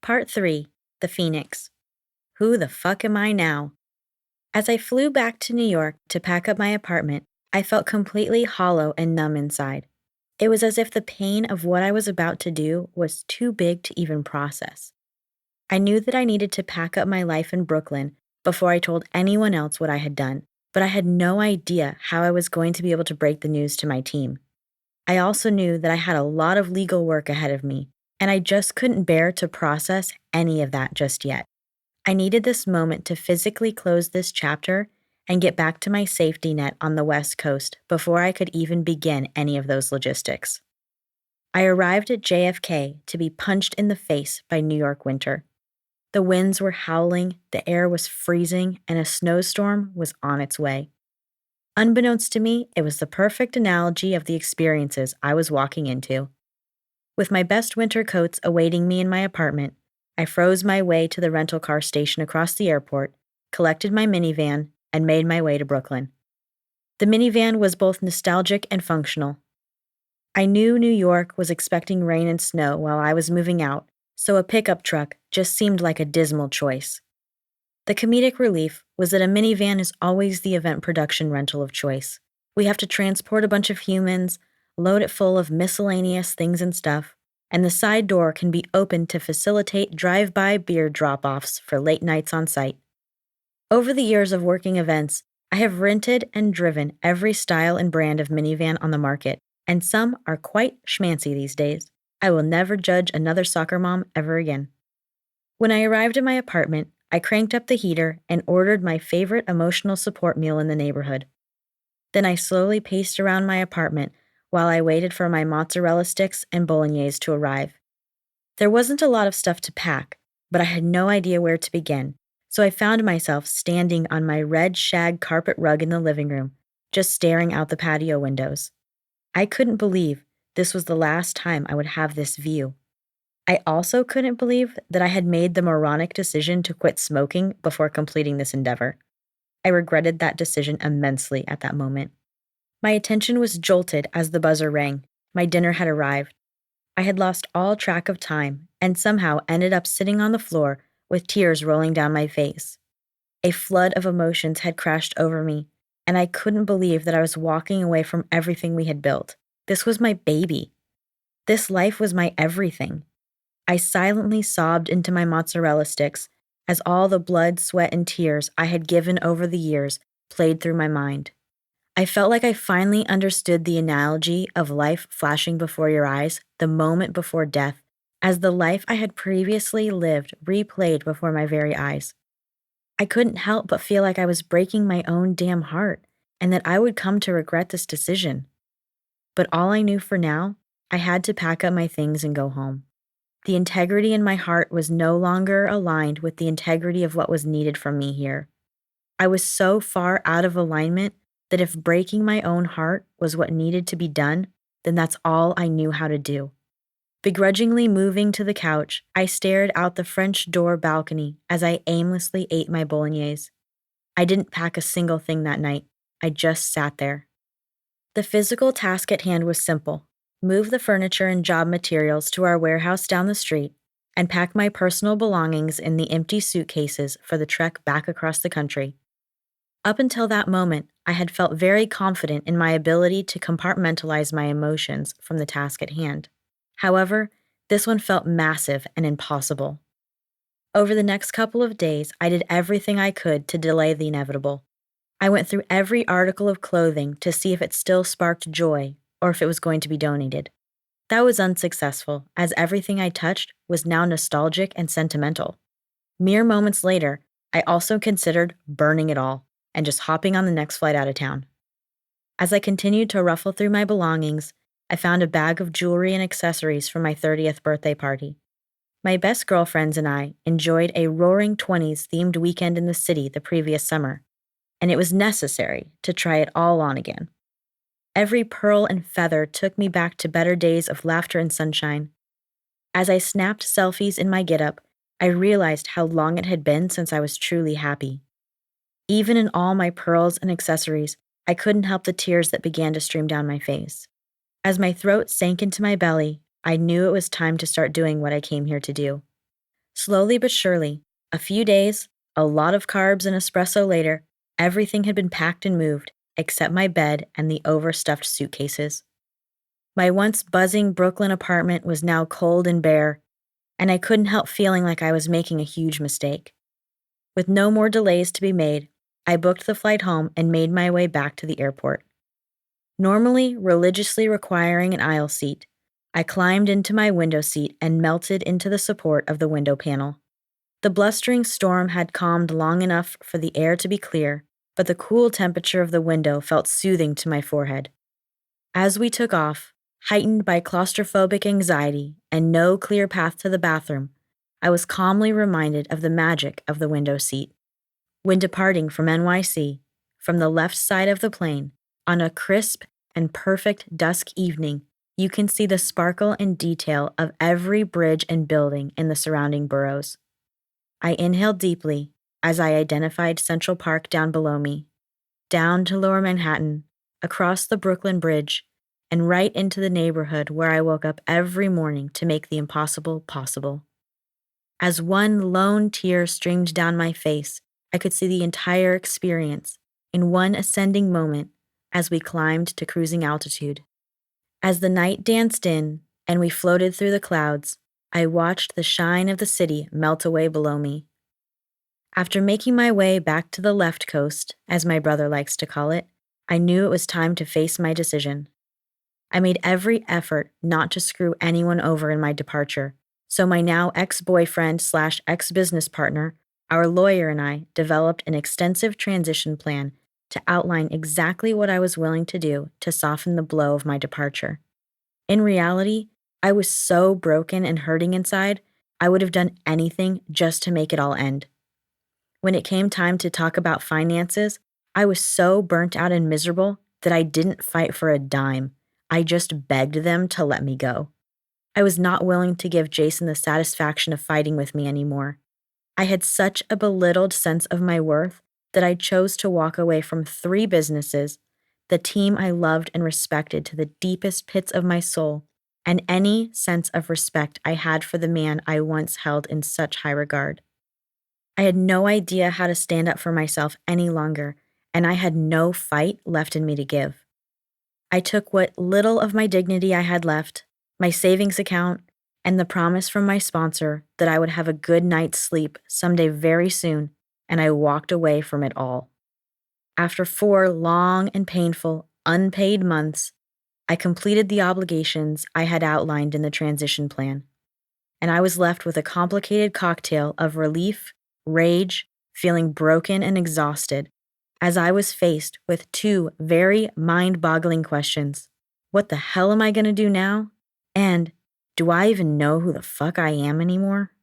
Part 3, The Phoenix. Who the fuck am I now? As I flew back to New York to pack up my apartment, I felt completely hollow and numb inside. It was as if the pain of what I was about to do was too big to even process. I knew that I needed to pack up my life in Brooklyn before I told anyone else what I had done, but I had no idea how I was going to be able to break the news to my team. I also knew that I had a lot of legal work ahead of me, and I just couldn't bear to process any of that just yet. I needed this moment to physically close this chapter and get back to my safety net on the West Coast before I could even begin any of those logistics. I arrived at JFK to be punched in the face by New York winter. The winds were howling, the air was freezing, and a snowstorm was on its way. Unbeknownst to me, it was the perfect analogy of the experiences I was walking into. With my best winter coats awaiting me in my apartment, I froze my way to the rental car station across the airport, collected my minivan, and made my way to Brooklyn. The minivan was both nostalgic and functional. I knew New York was expecting rain and snow while I was moving out, so a pickup truck just seemed like a dismal choice. The comedic relief was that a minivan is always the event production rental of choice. We have to transport a bunch of humans, load it full of miscellaneous things and stuff, and the side door can be opened to facilitate drive-by beer drop-offs for late nights on site. Over the years of working events, I have rented and driven every style and brand of minivan on the market, and some are quite schmancy these days. I will never judge another soccer mom ever again. When I arrived at my apartment, I cranked up the heater and ordered my favorite emotional support meal in the neighborhood. Then I slowly paced around my apartment while I waited for my mozzarella sticks and bolognese to arrive. There wasn't a lot of stuff to pack, but I had no idea where to begin, so I found myself standing on my red shag carpet rug in the living room, just staring out the patio windows. I couldn't believe this was the last time I would have this view. I also couldn't believe that I had made the moronic decision to quit smoking before completing this endeavor. I regretted that decision immensely at that moment. My attention was jolted as the buzzer rang. My dinner had arrived. I had lost all track of time and somehow ended up sitting on the floor with tears rolling down my face. A flood of emotions had crashed over me, and I couldn't believe that I was walking away from everything we had built. This was my baby. This life was my everything. I silently sobbed into my mozzarella sticks as all the blood, sweat, and tears I had given over the years played through my mind. I felt like I finally understood the analogy of life flashing before your eyes, the moment before death, as the life I had previously lived replayed before my very eyes. I couldn't help but feel like I was breaking my own damn heart, and that I would come to regret this decision. But all I knew for now, I had to pack up my things and go home. The integrity in my heart was no longer aligned with the integrity of what was needed from me here. I was so far out of alignment that if breaking my own heart was what needed to be done, then that's all I knew how to do. Begrudgingly moving to the couch, I stared out the French door balcony as I aimlessly ate my bolognese. I didn't pack a single thing that night. I just sat there. The physical task at hand was simple: move the furniture and job materials to our warehouse down the street, and pack my personal belongings in the empty suitcases for the trek back across the country. Up until that moment, I had felt very confident in my ability to compartmentalize my emotions from the task at hand. However, this one felt massive and impossible. Over the next couple of days, I did everything I could to delay the inevitable. I went through every article of clothing to see if it still sparked joy or if it was going to be donated. That was unsuccessful, as everything I touched was now nostalgic and sentimental. Mere moments later, I also considered burning it all and just hopping on the next flight out of town. As I continued to ruffle through my belongings, I found a bag of jewelry and accessories for my 30th birthday party. My best girlfriends and I enjoyed a Roaring Twenties themed weekend in the city the previous summer, and it was necessary to try it all on again. Every pearl and feather took me back to better days of laughter and sunshine. As I snapped selfies in my getup, I realized how long it had been since I was truly happy. Even in all my pearls and accessories, I couldn't help the tears that began to stream down my face. As my throat sank into my belly, I knew it was time to start doing what I came here to do. Slowly but surely, a few days, a lot of carbs and espresso later, everything had been packed and moved, except my bed and the overstuffed suitcases. My once buzzing Brooklyn apartment was now cold and bare, and I couldn't help feeling like I was making a huge mistake. With no more delays to be made, I booked the flight home and made my way back to the airport. Normally religiously requiring an aisle seat, I climbed into my window seat and melted into the support of the window panel. The blustering storm had calmed long enough for the air to be clear, but the cool temperature of the window felt soothing to my forehead. As we took off, heightened by claustrophobic anxiety and no clear path to the bathroom, I was calmly reminded of the magic of the window seat. When departing from NYC, from the left side of the plane, on a crisp and perfect dusk evening, you can see the sparkle and detail of every bridge and building in the surrounding boroughs. I inhaled deeply as I identified Central Park down below me, down to Lower Manhattan, across the Brooklyn Bridge, and right into the neighborhood where I woke up every morning to make the impossible possible. As one lone tear streamed down my face, I could see the entire experience in one ascending moment as we climbed to cruising altitude. As the night danced in and we floated through the clouds, I watched the shine of the city melt away below me. After making my way back to the left coast, as my brother likes to call it, I knew it was time to face my decision. I made every effort not to screw anyone over in my departure, so my now ex-boyfriend/ex-business partner, our lawyer, and I developed an extensive transition plan to outline exactly what I was willing to do to soften the blow of my departure. In reality, I was so broken and hurting inside, I would have done anything just to make it all end. When it came time to talk about finances, I was so burnt out and miserable that I didn't fight for a dime. I just begged them to let me go. I was not willing to give Jason the satisfaction of fighting with me anymore. I had such a belittled sense of my worth that I chose to walk away from 3 businesses, the team I loved and respected to the deepest pits of my soul, and any sense of respect I had for the man I once held in such high regard. I had no idea how to stand up for myself any longer, and I had no fight left in me to give. I took what little of my dignity I had left, my savings account, and the promise from my sponsor that I would have a good night's sleep someday very soon, and I walked away from it all. After 4 long and painful, unpaid months, I completed the obligations I had outlined in the transition plan, and I was left with a complicated cocktail of relief, rage, feeling broken and exhausted, as I was faced with 2 very mind-boggling questions. What the hell am I going to do now? And do I even know who the fuck I am anymore?